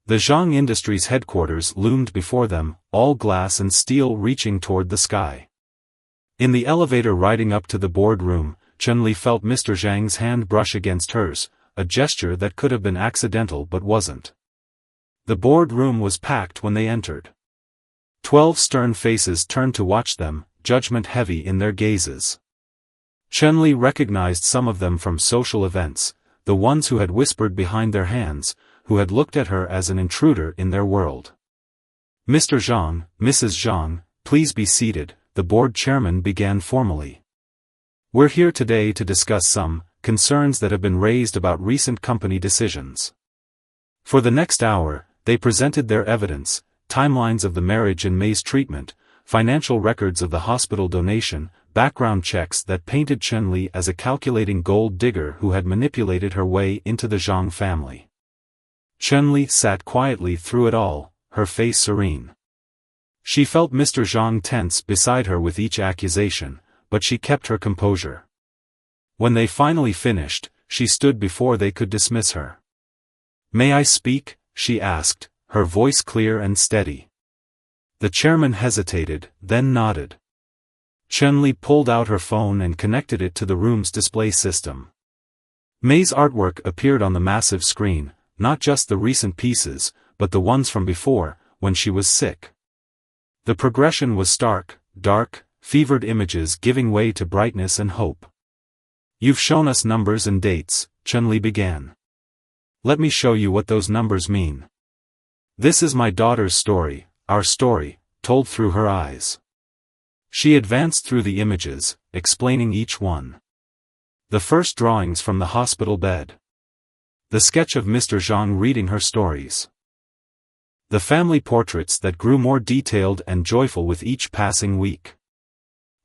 The Zhang Industries headquarters loomed before them, all glass and steel reaching toward the sky. In the elevator riding up to the boardroom, Chun-Li felt Mr. Zhang's hand brush against hers, a gesture that could have been accidental but wasn't. The boardroom was packed when they entered. 12 stern faces turned to watch them, judgment heavy in their gazes. Chun-Li recognized some of them from social events, the ones who had whispered behind their hands, who had looked at her as an intruder in their world. Mr. Zhang, Mrs. Zhang, please be seated, the board chairman began formally. We're here today to discuss some concerns that have been raised about recent company decisions. For the next hour, they presented their evidence, timelines of the marriage and May's treatment, financial records of the hospital donation, background checks that painted Chun-Li as a calculating gold digger who had manipulated her way into the Zhang family. Chun-Li sat quietly through it all, her face serene. She felt Mr. Zhang tense beside her with each accusation, but she kept her composure. When they finally finished, she stood before they could dismiss her. "May I speak?" she asked, her voice clear and steady. The chairman hesitated, then nodded. Chun-Li pulled out her phone and connected it to the room's display system. May's artwork appeared on the massive screen, not just the recent pieces, but the ones from before, when she was sick. The progression was stark, dark, fevered images giving way to brightness and hope. "You've shown us numbers and dates," Chun-Li began. "Let me show you what those numbers mean. This is my daughter's story, our story, told through her eyes." She advanced through the images, explaining each one. The first drawings from the hospital bed. The sketch of Mr. Zhang reading her stories. The family portraits that grew more detailed and joyful with each passing week.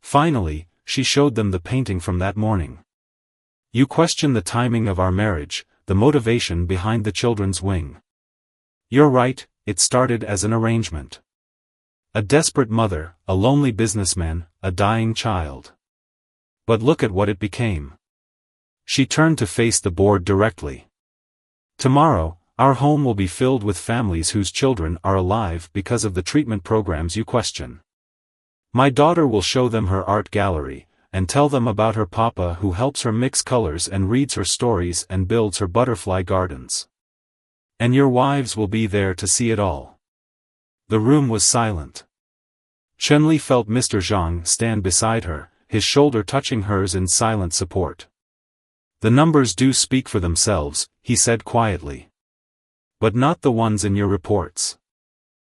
Finally, she showed them the painting from that morning. "You question the timing of our marriage, the motivation behind the children's wing. You're right, it started as an arrangement. A desperate mother, a lonely businessman, a dying child. But look at what it became." She turned to face the board directly. "Tomorrow, our home will be filled with families whose children are alive because of the treatment programs you question. My daughter will show them her art gallery, and tell them about her papa who helps her mix colors and reads her stories and builds her butterfly gardens. And your wives will be there to see it all." The room was silent. Chun-Li felt Mr. Zhang stand beside her, his shoulder touching hers in silent support. "The numbers do speak for themselves," he said quietly. "But not the ones in your reports.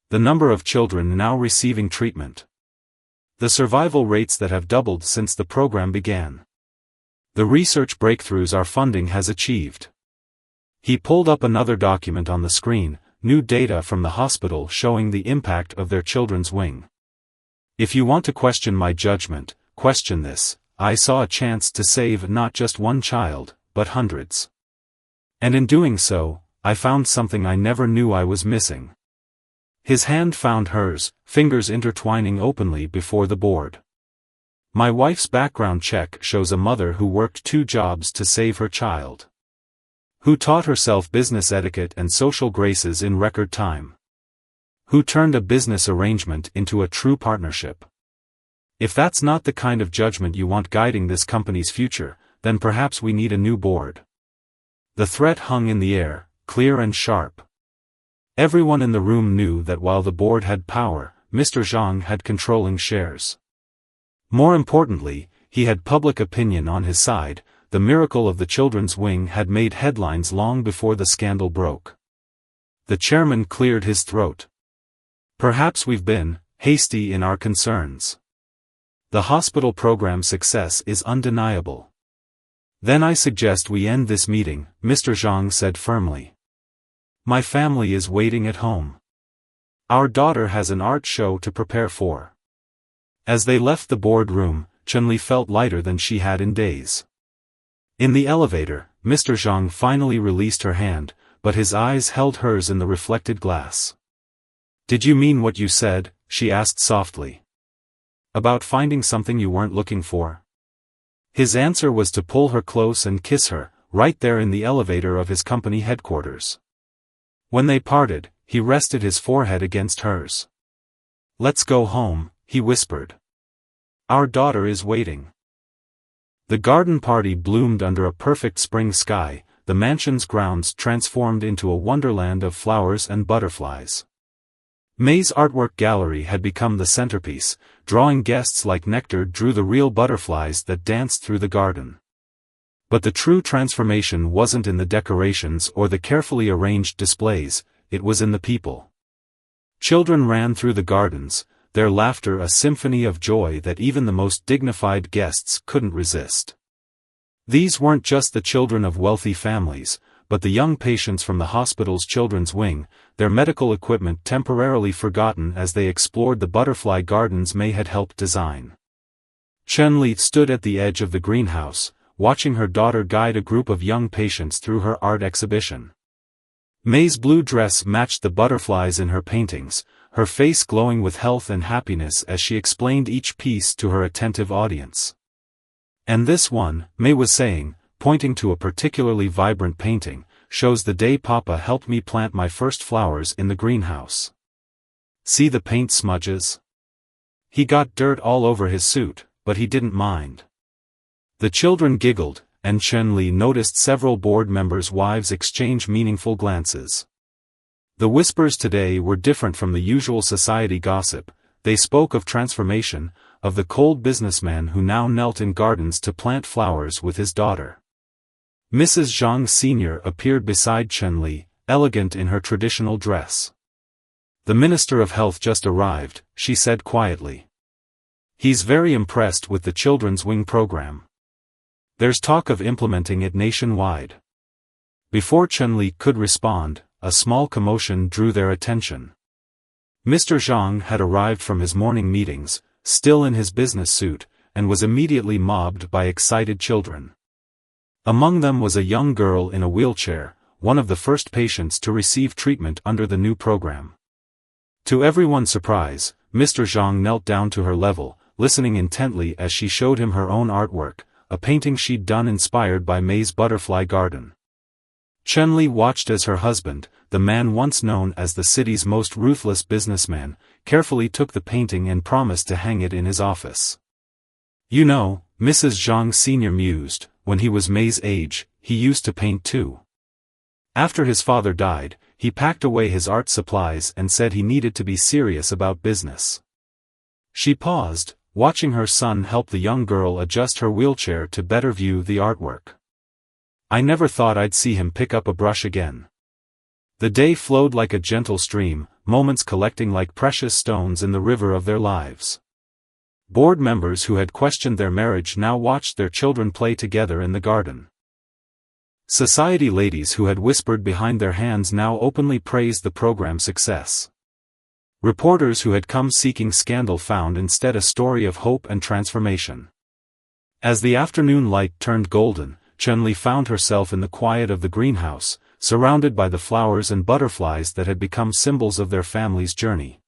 The number of children now receiving treatment. The survival rates that have doubled since the program began. The research breakthroughs our funding has achieved." He pulled up another document on the screen, new data from the hospital showing the impact of their children's wing. "If you want to question my judgment, question this. I saw a chance to save not just one child, but hundreds. And in doing so, I found something I never knew I was missing." His hand found hers, fingers intertwining openly before the board. "My wife's background check shows a mother who worked 2 jobs to save her child. Who taught herself business etiquette and social graces in record time. Who turned a business arrangement into a true partnership. If that's not the kind of judgment you want guiding this company's future, then perhaps we need a new board." The threat hung in the air, clear and sharp. Everyone in the room knew that while the board had power, Mr. Zhang had controlling shares. More importantly, he had public opinion on his side. The miracle of the children's wing had made headlines long before the scandal broke. The chairman cleared his throat. "Perhaps we've been hasty in our concerns. The hospital program success is undeniable. Then I suggest we end this meeting," Mr. Zhang said firmly. "My family is waiting at home. Our daughter has an art show to prepare for." As they left the board room, Chun-Li felt lighter than she had in days. In the elevator, Mr. Zhang finally released her hand, but his eyes held hers in the reflected glass. "Did you mean what you said?" she asked softly. "About finding something you weren't looking for?" His answer was to pull her close and kiss her, right there in the elevator of his company headquarters. When they parted, he rested his forehead against hers. "Let's go home," he whispered. "Our daughter is waiting." The garden party bloomed under a perfect spring sky, the mansion's grounds transformed into a wonderland of flowers and butterflies. May's artwork gallery had become the centerpiece, drawing guests like nectar drew the real butterflies that danced through the garden. But the true transformation wasn't in the decorations or the carefully arranged displays, it was in the people. Children ran through the gardens, their laughter a symphony of joy that even the most dignified guests couldn't resist. These weren't just the children of wealthy families, but the young patients from the hospital's children's wing, their medical equipment temporarily forgotten as they explored the butterfly gardens May had helped design. Chun-Li stood at the edge of the greenhouse, watching her daughter guide a group of young patients through her art exhibition. May's blue dress matched the butterflies in her paintings, her face glowing with health and happiness as she explained each piece to her attentive audience. And this one, May was saying, pointing to a particularly vibrant painting, shows the day Papa helped me plant my first flowers in the greenhouse. See the paint smudges? He got dirt all over his suit, but he didn't mind. The children giggled, and Chun-Li noticed several board members' wives exchange meaningful glances. The whispers today were different from the usual society gossip. They spoke of transformation, of the cold businessman who now knelt in gardens to plant flowers with his daughter. Mrs. Zhang Sr. appeared beside Chun-Li, elegant in her traditional dress. The Minister of Health just arrived, she said quietly. He's very impressed with the Children's Wing program. There's talk of implementing it nationwide. Before Chun-Li could respond, a small commotion drew their attention. Mr. Zhang had arrived from his morning meetings, still in his business suit, and was immediately mobbed by excited children. Among them was a young girl in a wheelchair, one of the first patients to receive treatment under the new program. To everyone's surprise, Mr. Zhang knelt down to her level, listening intently as she showed him her own artwork, a painting she'd done inspired by May's butterfly garden. Chun-Li watched as her husband, the man once known as the city's most ruthless businessman, carefully took the painting and promised to hang it in his office. You know, Mrs. Zhang Sr. mused, when he was May's age, he used to paint too. After his father died, he packed away his art supplies and said he needed to be serious about business. She paused, watching her son help the young girl adjust her wheelchair to better view the artwork. I never thought I'd see him pick up a brush again. The day flowed like a gentle stream, moments collecting like precious stones in the river of their lives. Board members who had questioned their marriage now watched their children play together in the garden. Society ladies who had whispered behind their hands now openly praised the program's success. Reporters who had come seeking scandal found instead a story of hope and transformation. As the afternoon light turned golden, Chun-Li found herself in the quiet of the greenhouse, surrounded by the flowers and butterflies that had become symbols of their family's journey.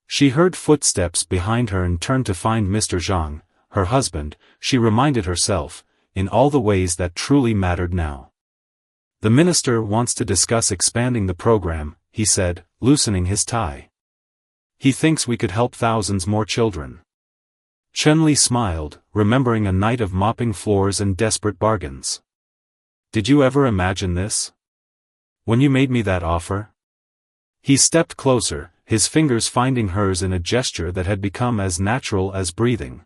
She heard footsteps behind her and turned to find Mr. Zhang, her husband, she reminded herself, in all the ways that truly mattered now. The minister wants to discuss expanding the program, he said, loosening his tie. He thinks we could help thousands more children. Chun-Li smiled, remembering a night of mopping floors and desperate bargains. Did you ever imagine this? When you made me that offer? He stepped closer, his fingers finding hers in a gesture that had become as natural as breathing.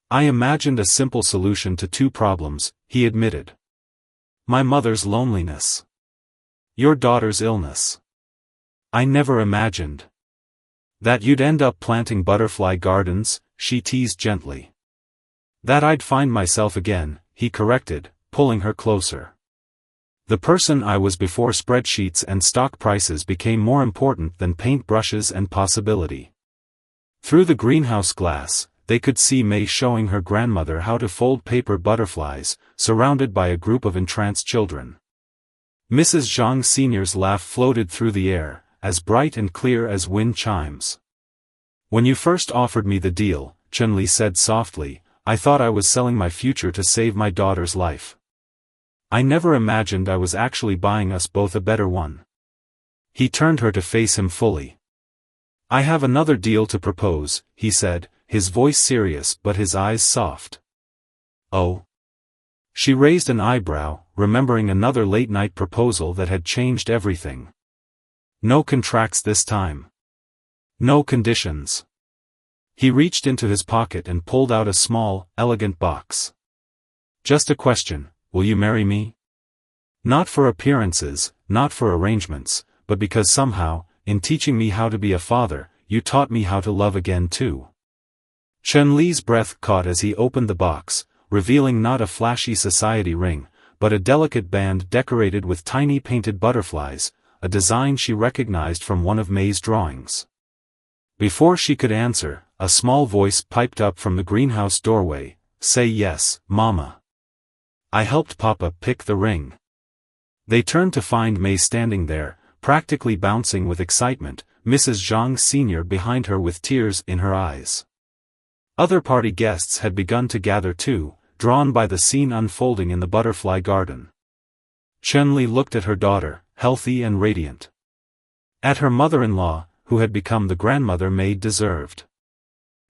I imagined a simple solution to two problems, he admitted. My mother's loneliness. Your daughter's illness. I never imagined that you'd end up planting butterfly gardens, she teased gently. That I'd find myself again, he corrected, pulling her closer. The person I was before spreadsheets and stock prices became more important than paintbrushes and possibility. Through the greenhouse glass, they could see May showing her grandmother how to fold paper butterflies, surrounded by a group of entranced children. Mrs. Zhang Sr.'s laugh floated through the air, as bright and clear as wind chimes. When you first offered me the deal, Chun-Li said softly, I thought I was selling my future to save my daughter's life. I never imagined I was actually buying us both a better one. He turned her to face him fully. I have another deal to propose, he said, his voice serious but his eyes soft. Oh? She raised an eyebrow, remembering another late-night proposal that had changed everything. No contracts this time. No conditions. He reached into his pocket and pulled out a small, elegant box. Just a question, will you marry me? Not for appearances, not for arrangements, but because somehow, in teaching me how to be a father, you taught me how to love again too." Chun-Li's breath caught as he opened the box, revealing not a flashy society ring, but a delicate band decorated with tiny painted butterflies, a design she recognized from one of May's drawings. Before she could answer, a small voice piped up from the greenhouse doorway, "Say yes, Mama. I helped Papa pick the ring." They turned to find May standing there, practically bouncing with excitement, Mrs. Zhang Sr. behind her with tears in her eyes. Other party guests had begun to gather too, drawn by the scene unfolding in the butterfly garden. Chun-Li looked at her daughter, healthy and radiant. At her mother-in-law, who had become the grandmother May deserved.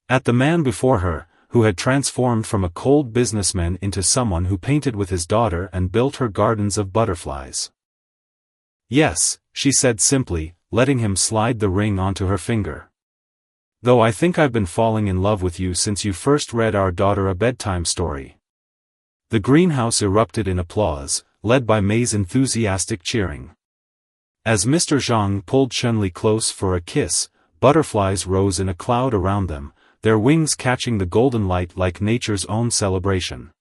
At the man before her, who had transformed from a cold businessman into someone who painted with his daughter and built her gardens of butterflies. "Yes," she said simply, letting him slide the ring onto her finger. "Though I think I've been falling in love with you since you first read our daughter a bedtime story." The greenhouse erupted in applause, led by May's enthusiastic cheering. As Mr. Zhang pulled Chun-Li close for a kiss, butterflies rose in a cloud around them, their wings catching the golden light like nature's own celebration.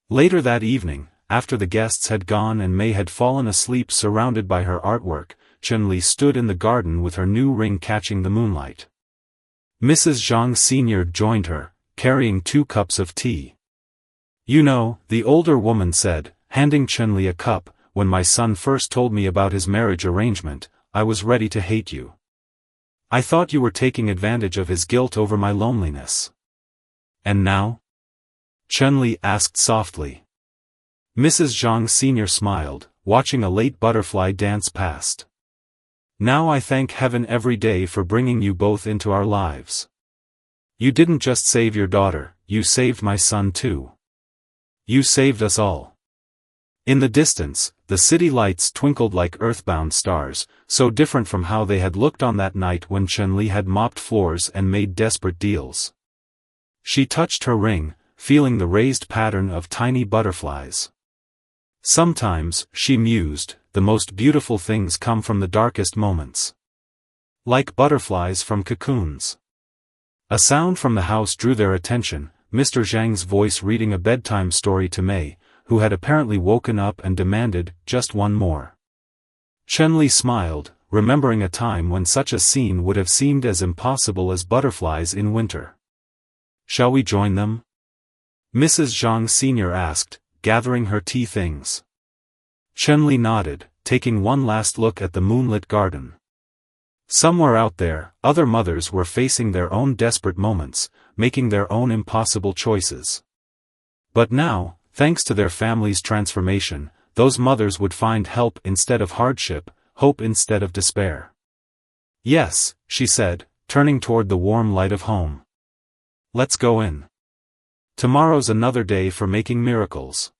Later that evening, after the guests had gone and May had fallen asleep surrounded by her artwork, Chun-Li stood in the garden with her new ring catching the moonlight. Mrs. Zhang Sr. joined her, carrying 2 cups of tea. "You know," the older woman said, handing Chun-Li a cup, "when my son first told me about his marriage arrangement, I was ready to hate you. I thought you were taking advantage of his guilt over my loneliness. And now?" Chun-Li asked softly. Mrs. Zhang Sr. smiled, watching a late butterfly dance past. "Now I thank heaven every day for bringing you both into our lives. You didn't just save your daughter, you saved my son too. You saved us all." In the distance, the city lights twinkled like earthbound stars, so different from how they had looked on that night when Chun-Li had mopped floors and made desperate deals. She touched her ring, feeling the raised pattern of tiny butterflies. Sometimes, she mused, the most beautiful things come from the darkest moments. Like butterflies from cocoons. A sound from the house drew their attention, Mr. Zhang's voice reading a bedtime story to May, who had apparently woken up and demanded, "Just one more." Chun-Li smiled, remembering a time when such a scene would have seemed as impossible as butterflies in winter. "Shall we join them?" Mrs. Zhang Sr. asked, gathering her tea things. Chun-Li nodded, taking one last look at the moonlit garden. Somewhere out there, other mothers were facing their own desperate moments, making their own impossible choices. But now, thanks to their family's transformation, those mothers would find help instead of hardship, hope instead of despair. "Yes," she said, turning toward the warm light of home. "Let's go in. Tomorrow's another day for making miracles."